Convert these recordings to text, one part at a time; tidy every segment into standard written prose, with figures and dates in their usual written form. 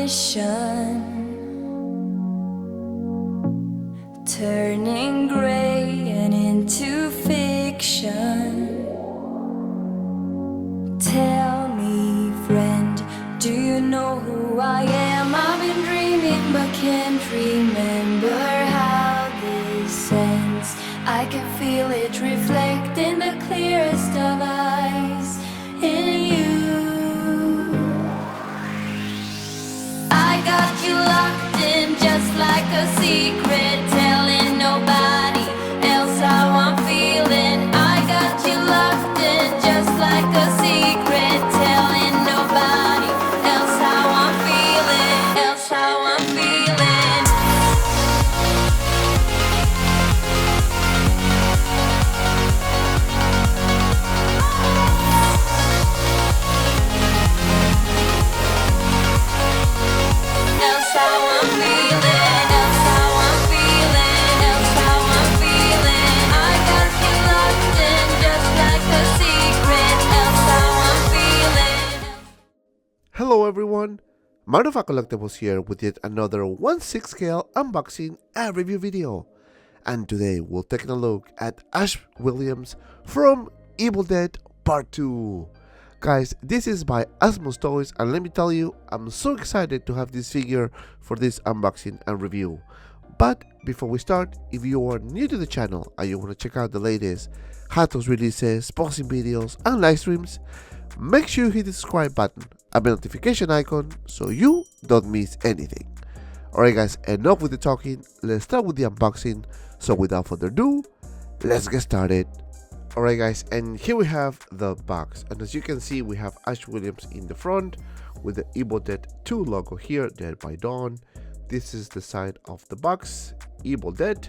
premonition, turning gray and into fiction. Tell me, friend, do you know who I am? I've been dreaming but can't remember how this ends. I can feel it reflect in the clearest of eyes in you. I got you locked in just like a secret, telling nobody else how I'm feeling. I got you locked in just like a secret, telling nobody else how I'm feeling, else how I'm feeling. Else how I'm feeling, else how I'm feeling, else how I'm feeling. I got you locked in just like a secret, else how I'm feeling. Hello everyone, MAFIA Collectibles here with yet another 1/6 scale unboxing and review video. And today we'll take a look at Ash Williams from Evil Dead Part 2. Guys, this is by Asmus Toys, and let me tell you, I'm so excited to have this figure for this unboxing and review. But before we start, if you are new to the channel and you want to check out the latest Hot Toys releases, boxing videos and live streams, make sure you hit the subscribe button and the notification icon so you don't miss anything. Alright guys, enough with the talking, let's start with the unboxing. So without further ado, let's get started. Alright guys, and here we have the box, and as you can see we have Ash Williams in the front with the Evil Dead 2 logo here, Dead by Dawn. This is the side of the box, Evil Dead,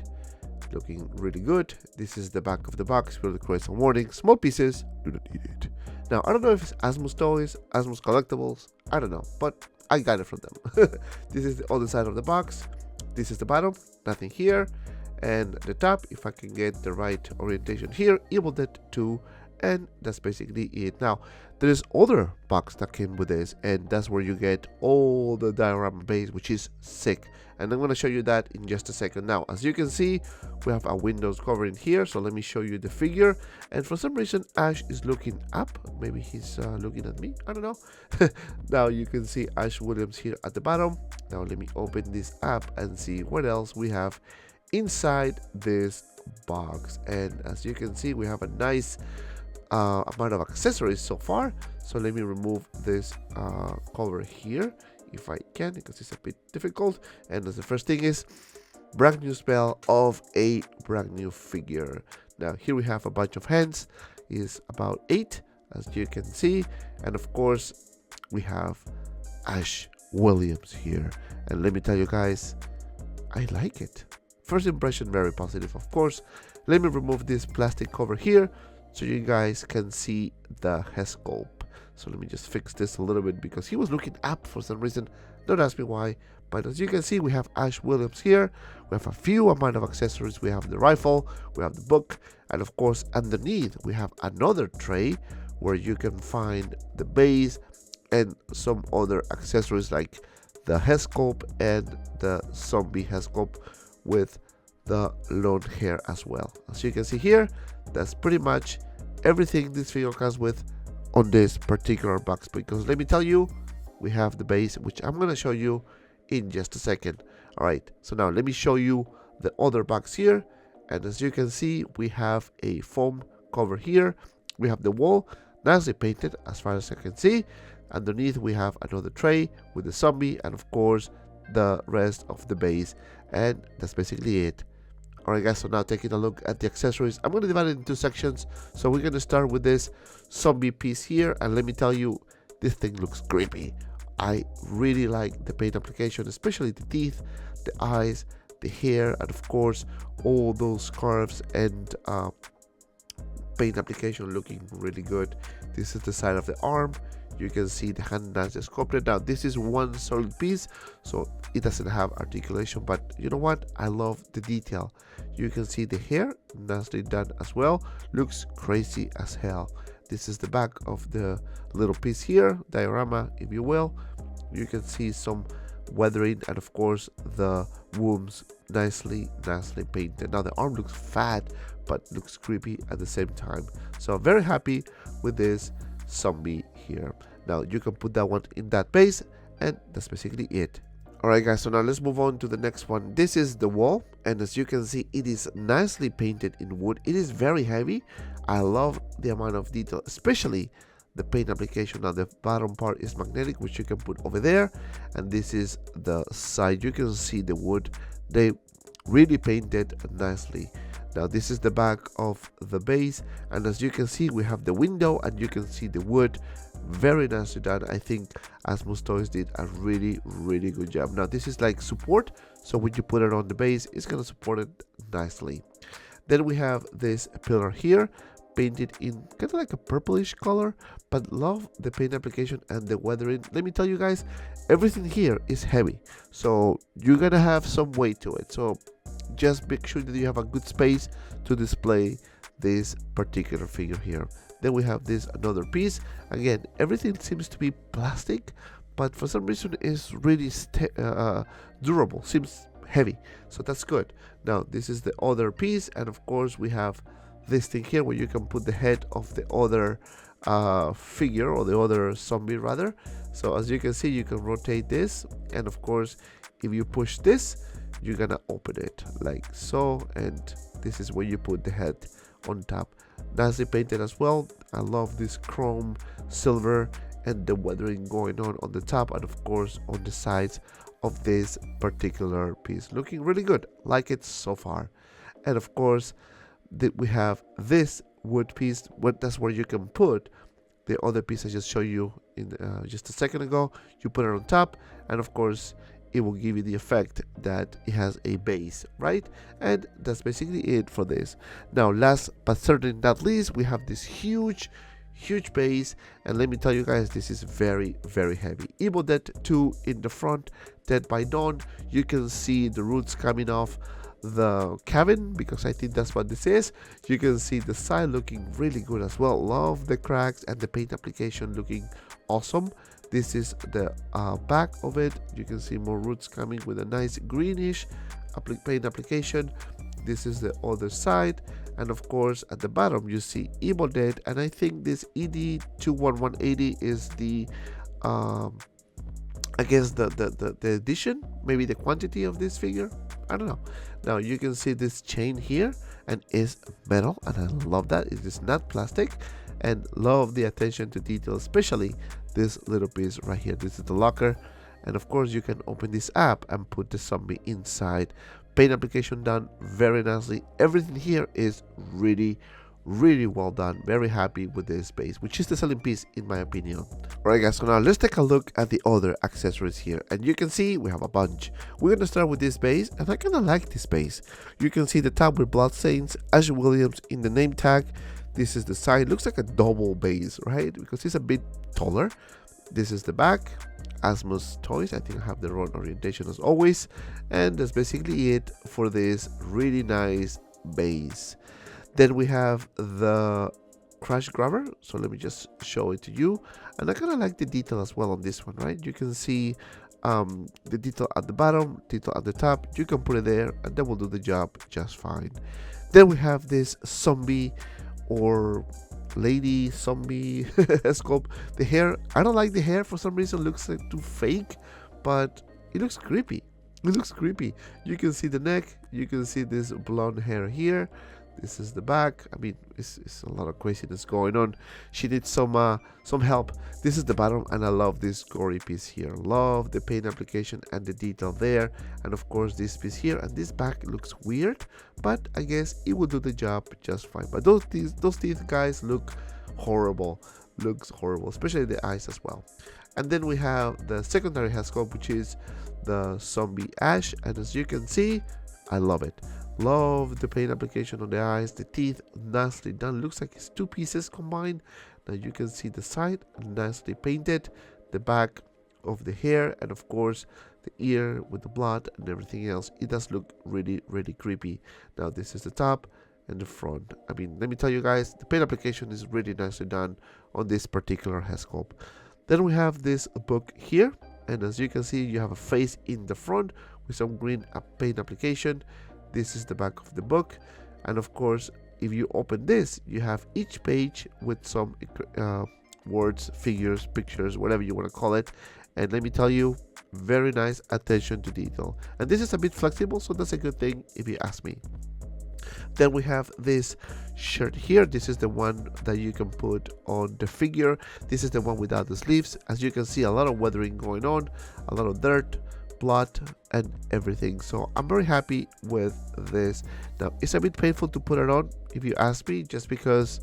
looking really good. This is the back of the box with the cross and warning, small pieces, do not eat it. Now I don't know if it's Asmus Toys, Asmus Collectibles, I don't know, but I got it from them. This is the other side of the box, this is the bottom, nothing here. And the top, if I can get the right orientation here, Evil Dead 2, and that's basically it. Now there is other box that came with this, and that's where you get all the diorama base, which is sick, and I'm going to show you that in just a second. Now as you can see, we have a Windows cover in here, so let me show you the figure. And for some reason Ash is looking up, maybe he's looking at me, I don't know. Now you can see Ash Williams here at the bottom. Now let me open this up and see what else we have inside this box. And as you can see, we have a nice amount of accessories so far. So let me remove this cover here if I can, because it's a bit difficult. And the first thing is brand new smell of a brand new figure. Now here we have a bunch of hands, is about 8 as you can see, and of course we have Ash Williams here. And let me tell you guys, I like it. First impression, very positive, of course. Let me remove this plastic cover here so you guys can see the head sculpt. So let me just fix this a little bit because he was looking up for some reason. Don't ask me why. But as you can see, we have Ash Williams here. We have a few amount of accessories. We have the rifle, we have the book, and of course underneath we have another tray where you can find the base and some other accessories like the head sculpt and the zombie head sculpt with the long hair as well. As you can see here, that's pretty much everything this figure comes with on this particular box, because let me tell you, we have the base, which I'm going to show you in just a second. Alright, so now let me show you the other box here, and as you can see, we have a foam cover here. We have the wall nicely painted as far as I can see. Underneath we have another tray with the zombie, and of course the rest of the base, and that's basically it. Alright guys, so now taking a look at the accessories, I'm going to divide it in 2 sections. So we're going to start with this zombie piece here, and let me tell you, this thing looks creepy. I really like the paint application, especially the teeth, the eyes, the hair, and of course all those scarves and paint application looking really good. This is the side of the arm. You can see the hand nicely sculpted. Now this is one solid piece, so it doesn't have articulation, but you know what, I love the detail. You can see the hair nicely done as well, looks crazy as hell. This is the back of the little piece here, diorama if you will. You can see some weathering, and of course the wounds nicely painted. Now the arm looks fat but looks creepy at the same time, so I'm very happy with this zombie here. Now you can put that one in that base, and that's basically it. Alright guys, so now let's move on to the next one. This is the wall, and as you can see, it is nicely painted in wood. It is very heavy. I love the amount of detail, especially the paint application. Now the bottom part is magnetic, which you can put over there, and this is the side. You can see the wood. They really painted nicely. Now this is the back of the base, and as you can see, we have the window, and you can see the wood. Very nicely done. I think Asmus Toys did a really good job. Now this is like support, so when you put it on the base, it's gonna support it nicely. Then we have this pillar here, painted in kind of like a purplish color, but love the paint application and the weathering. Let me tell you guys, everything here is heavy, so you're gonna have some weight to it, so just make sure that you have a good space to display this particular figure here. Then we have this another piece. Again, everything seems to be plastic, but for some reason it's really durable, seems heavy, so that's good. Now this is the other piece, and of course we have this thing here where you can put the head of the other figure, or the other zombie rather. So as you can see, you can rotate this, and of course if you push this, you're gonna open it like so, and this is where you put the head on top. Nicely painted as well. I love this chrome, silver, and the weathering going on the top, and of course on the sides of this particular piece. Looking really good, like it so far. And of course we have this wood piece. That's where you can put the other piece I just showed you in just a second ago. You put it on top, and of course it will give you the effect that it has a base, right? And that's basically it for this. Now last but certainly not least, we have this huge base, and let me tell you guys, this is very heavy. Evil Dead 2 in the front, Dead by Dawn. You can see the roots coming off the cabin, because I think that's what this is. You can see the side looking really good as well. Love the cracks and the paint application looking awesome. This is the back of it. You can see more roots coming with a nice greenish paint application. This is the other side, and of course at the bottom you see Evil Dead, and I think this ED21180 is the I guess the addition, maybe the quantity of this figure, I don't know. Now you can see this chain here, and is metal, and I love that. It is not plastic, and love the attention to detail, especially this little piece right here. This is the locker, and of course you can open this up and put the zombie inside. Paint application done very nicely. Everything here is really well done. Very happy with this base, which is the selling piece in my opinion. Alright guys, so now let's take a look at the other accessories here, and you can see we have a bunch. We're gonna start with this base, and I kinda like this base. You can see the top with bloodstains, Ash Williams in the name tag. This is the side, looks like a double base, right? Because it's a bit taller. This is the back, Asmus Toys. I think I have the wrong orientation as always, and that's basically it for this really nice base. Then we have the crash grabber, so let me just show it to you, and I kind of like the detail as well on this one, right? You can see the detail at the bottom, detail at the top. You can put it there, and that will do the job just fine. Then we have this zombie or lady zombie sculpt. The hair, I don't like the hair for some reason. Looks like too fake, but it looks creepy. It looks creepy. You can see the neck, you can see this blonde hair here. This is the back. I mean, it's a lot of craziness going on. She needs some help. This is the bottom, and I love this gory piece here. Love the paint application and the detail there, and of course this piece here. And this back looks weird, but I guess it will do the job just fine. But those teeth guys look horrible. Looks horrible, especially the eyes as well. And then we have the secondary head sculpt, which is the zombie Ash, and as you can see, I love it. Love the paint application on the eyes, the teeth, nicely done. Looks like it's two pieces combined. Now you can see the side, nicely painted, the back of the hair, and of course the ear with the blood and everything else. It does look really creepy. Now this is the top and the front. I mean, let me tell you guys, the paint application is really nicely done on this particular head sculpt. Then we have this book here, and as you can see, you have a face in the front with some green paint application. This is the back of the book, and of course, if you open this, you have each page with some words, figures, pictures, whatever you want to call it. And let me tell you, very nice attention to detail. And this is a bit flexible, so that's a good thing if you ask me. Then we have this shirt here. This is the one that you can put on the figure. This is the one without the sleeves. As you can see, a lot of weathering going on, a lot of dirt, blood, and everything. So I'm very happy with this. Now it's a bit painful to put it on, if you ask me, just because,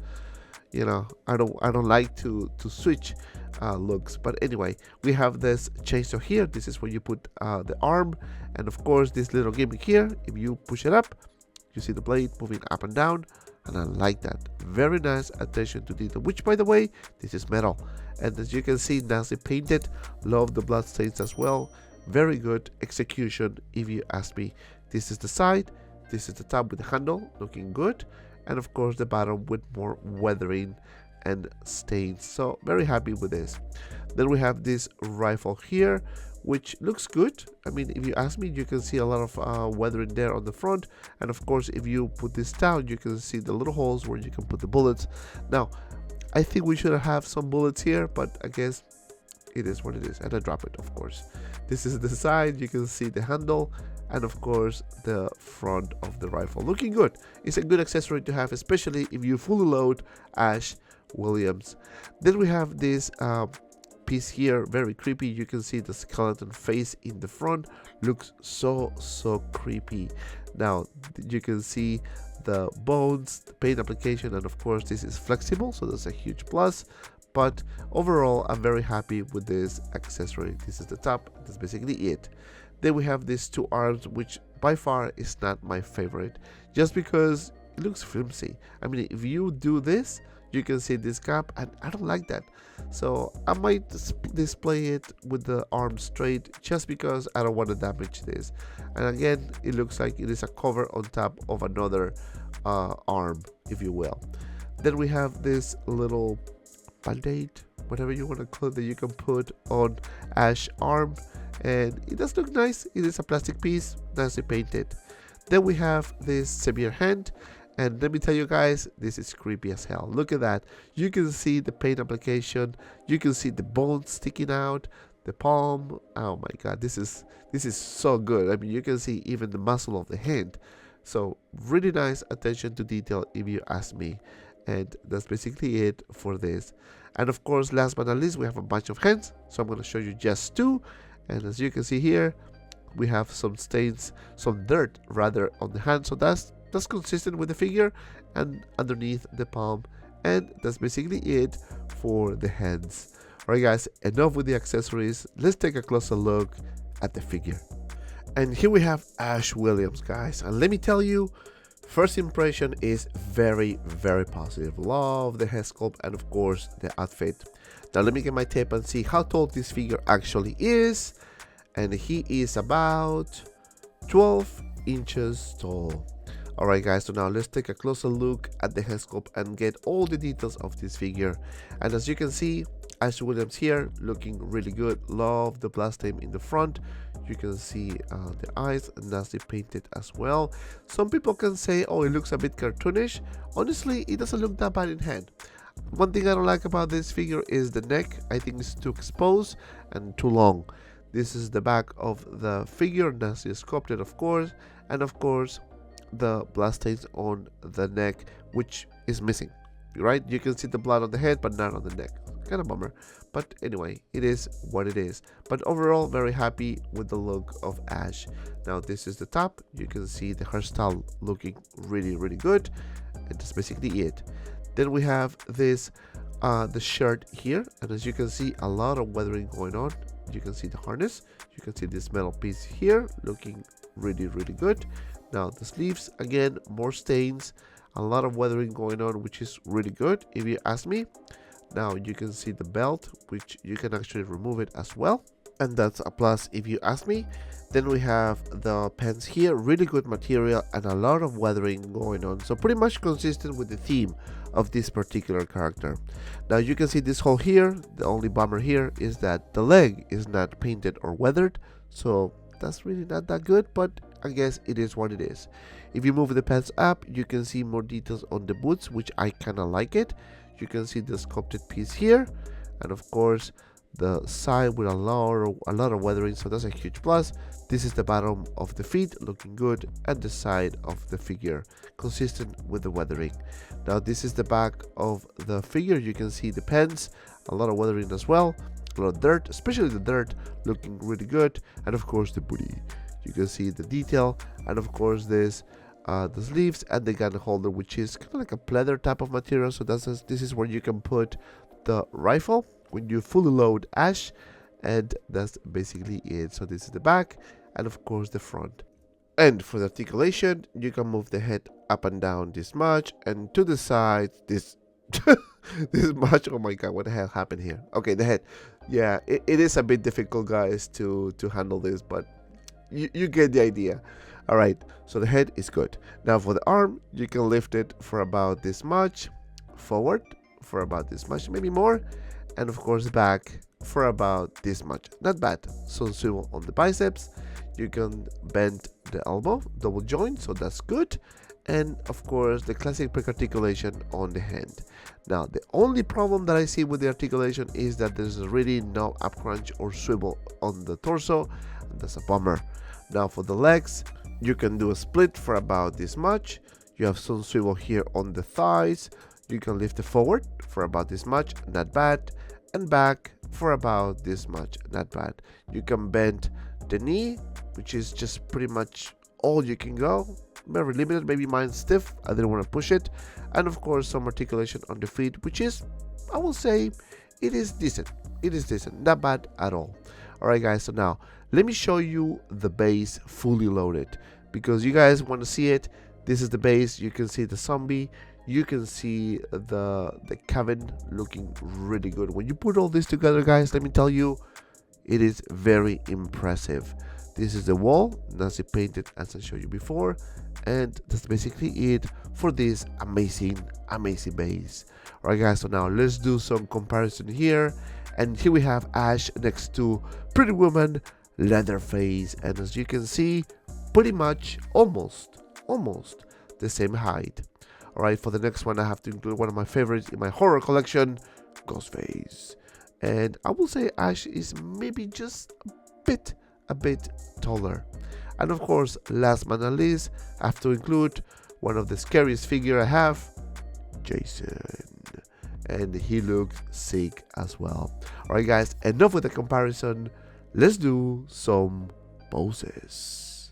you know, I don't like to switch looks. But anyway, we have this chainsaw here. This is where you put the arm, and of course this little gimmick here. If you push it up, you see the blade moving up and down, and I like that. Very nice attention to detail, which, by the way, this is metal, and as you can see, nicely painted. Love the blood stains as well. Very good execution, if you ask me. This is the side, this is the top with the handle, looking good, and of course the bottom with more weathering and stains. So very happy with this. Then we have this rifle here, which looks good. I mean, if you ask me, you can see a lot of weathering there on the front, and of course if you put this down, you can see the little holes where you can put the bullets. Now I think we should have some bullets here, but I guess it is what it is, and I drop it, of course. This is the side, you can see the handle, and of course the front of the rifle. Looking good. It's a good accessory to have, especially if you fully load Ash Williams. Then we have this piece here, very creepy. You can see the skeleton face in the front, looks so creepy. Now you can see the bones, the paint application, and of course this is flexible, so that's a huge plus. But overall, I'm very happy with this accessory. This is the top, that's basically it. Then we have these two arms, which by far is not my favorite, just because it looks flimsy. I mean, if you do this, you can see this gap, and I don't like that. So I might display it with the arm straight, just because I don't want to damage this. And again, it looks like it is a cover on top of another arm, if you will. Then we have this little band-aid, whatever you want to call it, that you can put on Ash arm, and it does look nice. It is a plastic piece, nicely painted. Then we have this severe hand, and let me tell you guys, this is creepy as hell. Look at that. You can see the paint application, you can see the bones sticking out, the palm. Oh my god, this is so good. I mean, you can see even the muscle of the hand. So really nice attention to detail, if you ask me. And that's basically it for this. And of course, last but not least, we have a bunch of hands, so I'm going to show you just two. And as you can see here, we have some stains, some dirt rather, on the hand, so that's consistent with the figure, and underneath the palm. And that's basically it for the hands. Alright guys, enough with the accessories. Let's take a closer look at the figure. And here we have Ash Williams, guys, and let me tell you, first impression is very positive. Love the head sculpt and of course the outfit. Now let me get my tape and see how tall this figure actually is. And he is about 12 inches tall. Alright guys, so now let's take a closer look at the head sculpt and get all the details of this figure. And as you can see, Ash Williams here looking really good. Love the blast stain in the front. You can see the eyes nicely painted as well. Some people can say, oh, it looks a bit cartoonish. Honestly, it doesn't look that bad in hand. One thing I don't like about this figure is the neck. I think it's too exposed and too long. This is the back of the figure, nicely sculpted, of course, and of course the blast stains on the neck, which is missing. Right? You can see the blood on the head, but not on the neck. Kind of bummer, but anyway, it is what it is. But overall, very happy with the look of Ash. Now this is the top. You can see the hairstyle looking really good, and that's basically it. Then we have this the shirt here, and as you can see, a lot of weathering going on. You can see the harness, you can see this metal piece here looking really good. Now the sleeves, again, more stains, a lot of weathering going on, which is really good if you ask me. Now you can see the belt, which you can actually remove it as well, and that's a plus if you ask me. Then we have the pants here, really good material and a lot of weathering going on, so pretty much consistent with the theme of this particular character. Now you can see this hole here. The only bummer here is that the leg is not painted or weathered, so that's really not that good, but I guess it is what it is. If you move the pants up, you can see more details on the boots, which I kind of like it. You can see the sculpted piece here, and of course the side with a lot of weathering, so that's a huge plus. This is the bottom of the feet, looking good, and the side of the figure, consistent with the weathering. Now this is the back of the figure. You can see the pants, a lot of weathering as well, a lot of dirt, especially the dirt, looking really good, and of course the booty. You can see the detail, and of course this the sleeves and the gun holder, which is kind of like a pleather type of material. So this is where you can put the rifle when you fully load Ash, and that's basically it. So this is the back, and of course the front. And for the articulation, you can move the head up and down this much, and to the side this this much. Oh my god, what the hell happened here? Okay, the head. Yeah, it is a bit difficult, guys, to handle this, but you get the idea. All right, so the head is good. Now for the arm, you can lift it for about this much, forward for about this much, maybe more, and of course back for about this much. Not bad. So swivel on the biceps. You can bend the elbow, double joint, so that's good. And of course the classic prick articulation on the hand. Now the only problem that I see with the articulation is that there's really no up crunch or swivel on the torso, and that's a bummer. Now for the legs, you can do a split for about this much. You have some swivel here on the thighs. You can lift it forward for about this much, not bad, and back for about this much, not bad. You can bend the knee, which is just pretty much all you can go. Very limited, maybe mine's stiff, I didn't want to push it. And of course some articulation on the feet, which is, I will say, it is decent. It is decent, not bad at all. Alright guys, so now let me show you the base fully loaded, because you guys want to see it. This is the base. You can see the zombie, you can see the cabin looking really good. When you put all this together, guys, let me tell you, it is very impressive. This is the wall, nicely painted as I showed you before, and that's basically it for this amazing base. Alright guys, so now let's do some comparison here. And here we have Ash next to Pretty Woman, Leatherface, and as you can see, pretty much almost the same height. Alright, for the next one, I have to include one of my favorites in my horror collection, Ghostface. And I will say Ash is maybe just a bit taller. And of course, last but not least, I have to include one of the scariest figure I have, Jason. And he looks sick as well. Alright guys, enough with the comparison. Let's do some poses.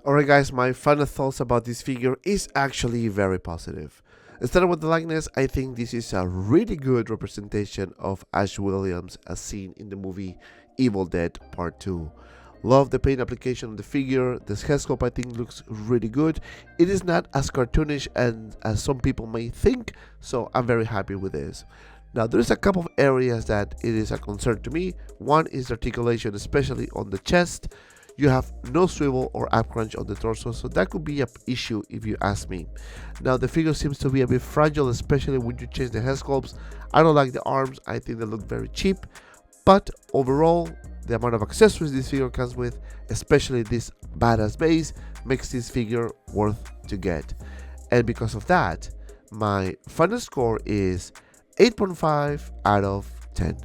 Alright guys, my final thoughts about this figure is actually very positive. Starting with the likeness, I think this is a really good representation of Ash Williams as seen in the movie Evil Dead Part 2. Love the paint application of the figure. This head sculpt I think looks really good. It is not as cartoonish as some people may think, so I'm very happy with this. Now there's a couple of areas that it is a concern to me. One is articulation, especially on the chest. You have no swivel or up crunch on the torso, so that could be an issue if you ask me. Now the figure seems to be a bit fragile, especially when you change the head sculpts. I don't like the arms, I think they look very cheap, but overall the amount of accessories this figure comes with, especially this badass base, makes this figure worth to get. And because of that, my final score is 8.5 out of 10.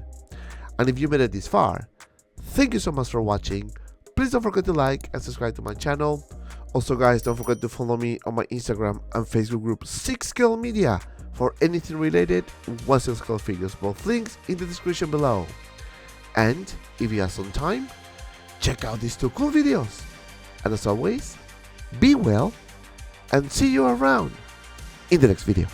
And if you made it this far, thank you so much for watching. Please don't forget to like and subscribe to my channel. Also guys, don't forget to follow me on my Instagram and Facebook group 6scale Media for anything related 1/6scale figures. Both links in the description below. And if you have some time, check out these two cool videos. And as always, be well and see you around in the next video.